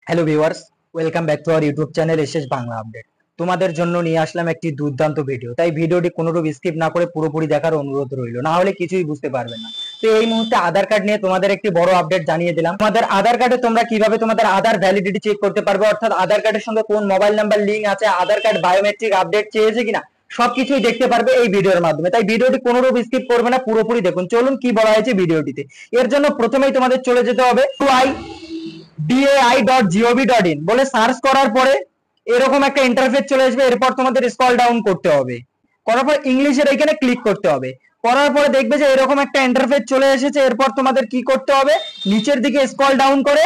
Hello viewers, welcome back to our YouTube channel SS Bangla update. তোমাদের জন্য নিয়ে আসলাম একটি দুর্দান্ত ভিডিও, তাই ভিডিওটি কোনোরূপ স্কিপ না করে পুরোপুরি দেখার অনুরোধ রইল, না হলে কিছুই বুঝতে পারবে না। তো এই মুহূর্তে আধার কার্ড নিয়ে তোমাদের একটি বড় আপডেট জানিয়ে দিলাম। তোমাদের আধার কার্ডে তোমরা কিভাবে তোমাদের আধার ভ্যালিডিটি চেক করতে পারবে, অর্থাৎ আধার কার্ডের সঙ্গে কোন মোবাইল নাম্বার লিঙ্ক আছে, আধার কার্ড বায়োমেট্রিক আপডেট চেয়েছে কিনা, সবকিছুই দেখতে পারবে এই ভিডিওর মাধ্যমে। তাই ভিডিওটি কোনোরূপ স্কিপ করবে না, পুরোপুরি দেখুন। চলুন কি বলা হয়েছে ভিডিওটিতে। এর জন্য প্রথমেই তোমাদের চলে যেতে হবে dai.gov.in বলে সার্চ করার পরে এরকম একটা ইন্টারফেস চলে আসবে। এরপর তোমাদের স্ক্রল ডাউন করতে হবে, করার পর ইংলিশের এখানে ক্লিক করতে হবে। করার পরে দেখবে যে এরকম একটা ইন্টারফেস চলে এসেছে। এরপর তোমাদের কি করতে হবে, নিচের দিকে স্ক্রল ডাউন করে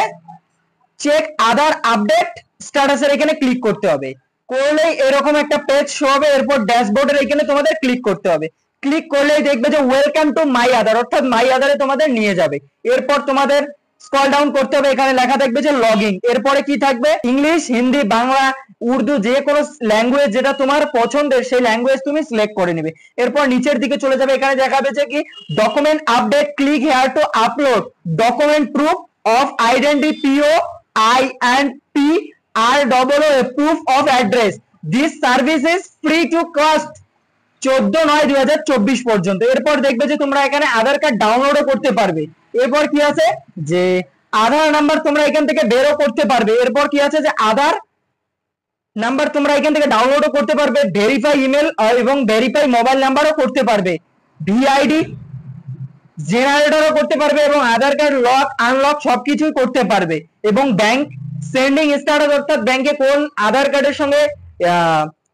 চেক আধার আপডেট স্ট্যাটাসের এখানে ক্লিক করতে হবে। করলেই এরকম একটা পেজ শো হবে। এরপর ড্যাশবোর্ডের এখানে তোমাদের ক্লিক করতে হবে। ক্লিক করলেই দেখবে যে ওয়েলকাম টু মাই আধার, অর্থাৎ মাই আধারে তোমাদের নিয়ে যাবে। এরপর তোমাদের স্ক্রল ডাউন করতে হবে, এখানে লেখা থাকবে যে লগইন। এরপরে কি থাকবে, ইংলিশ, হিন্দি, বাংলা, উর্দু, যে কোনো ল্যাঙ্গুয়েজ যেটা তোমার পছন্দের সেই ল্যাঙ্গুয়েজ তুমি সিলেক্ট করে নেবে। এরপর নিচের দিকে চলে যাবে, এখানে দেখাবে যে কি document update, click here to upload document proof of identity P O I and P R double O proof of address. This service is free to cost 14/9/2024 পর্যন্ত। এরপর দেখবে যে তোমরা এখানে আধার কার্ড ডাউনলোডও করতে পারবে। এরপর কি আছে যে আধার নাম্বার তোমরা এখান থেকে বেরও করতে পারবে। এরপর কি আছে যে আধার নাম্বার তোমরা এখান থেকে ডাউনলোডও করতে পারবে, ভেরিফাই ইমেল এবং ভেরিফাই মোবাইল নাম্বারও করতে পারবে, ভিআইডি জেনারেটরও করতে পারবে এবং আধার কার্ড লক আনলক সবকিছুই করতে পারবে। এবং ব্যাংক সেন্ডিং স্ট্যাটাস, অর্থাৎ ব্যাংকে কোন আধার কার্ডের সঙ্গে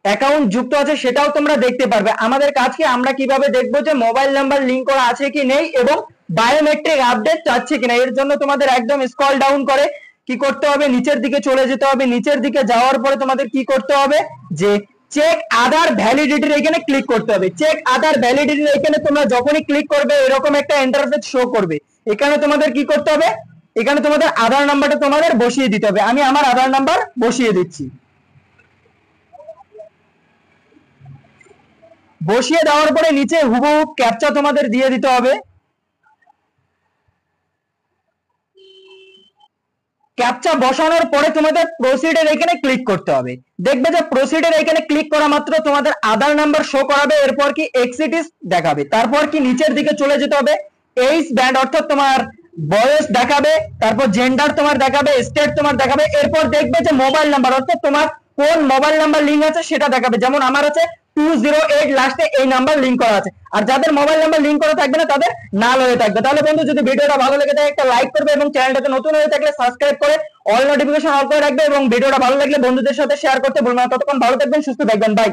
অ্যাকাউন্ট যুক্ত আছে সেটাও তোমরা দেখতে পারবে। আমাদের কাজকে আমরা কিভাবে দেখবো যে মোবাইল নাম্বার লিংক করা আছে কি নেই এবং বায়োমেট্রিক আপডেট চাচ্ছে কিনা। এর জন্য তোমাদের একদম স্ক্রল ডাউন করে কি করতে হবে, নিচের দিকে চলে যেতে হবে। নিচের দিকে যাওয়ার পরে তোমাদের কি করতে হবে যে চেক আধার ভ্যালিডিটির এখানে ক্লিক করতে হবে। চেক আধার ভ্যালিডিটির এখানে তোমরা যখনই ক্লিক করবে এরকম একটা ইন্টারফেস শো করবে। এখানে তোমাদের কি করতে হবে, এখানে তোমাদের আধার নাম্বারটা তোমাদের বসিয়ে দিতে হবে। আমি আমার আধার নাম্বার বসিয়ে দিচ্ছি। বসিয়ে দেওয়ার পরে নিচে হুবহু ক্যাপচা তোমাদের দিয়ে দিতে হবে। ক্যাপচা বসানোর পরে তোমাদের প্রসিডের এখানে ক্লিক করতে হবে। দেখবে যে প্রসিডের এখানে ক্লিক করা মাত্র তোমাদের আধার নাম্বার শো করাবে। এরপর কি এক্সিটিস দেখাবে। তারপর কি নিচের দিকে চলে যেতে হবে, এইজ ব্যান্ড অর্থাৎ তোমার বয়স দেখাবে, তারপর জেন্ডার তোমার দেখাবে, স্টেট তোমার দেখাবে। এরপর দেখবে যে মোবাইল নাম্বার অর্থাৎ তোমার কোন মোবাইল নাম্বার লিঙ্ক আছে সেটা দেখাবে। যেমন আমার আছে 208 লাস্টে এই নাম্বার লিঙ্ক করা আছে। আর যাদের মোবাইল নাম্বার লিঙ্ক করা থাকবে না তাদের নাল হয়ে থাকবে। তাহলে বন্ধু, যদি ভিডিওটা ভালো লেগে থাকে একটা লাইক করবে এবং চ্যানেলটাতে নতুন হয়ে থাকলে সাবস্ক্রাইব করে অল নোটিফিকেশন অন করে রাখবে এবং ভিডিওটা ভালো লাগলে বন্ধুদের সাথে শেয়ার করতে ভুলবেন না। ততক্ষণ ভালো থাকবেন, সুস্থ থাকবেন, বাই।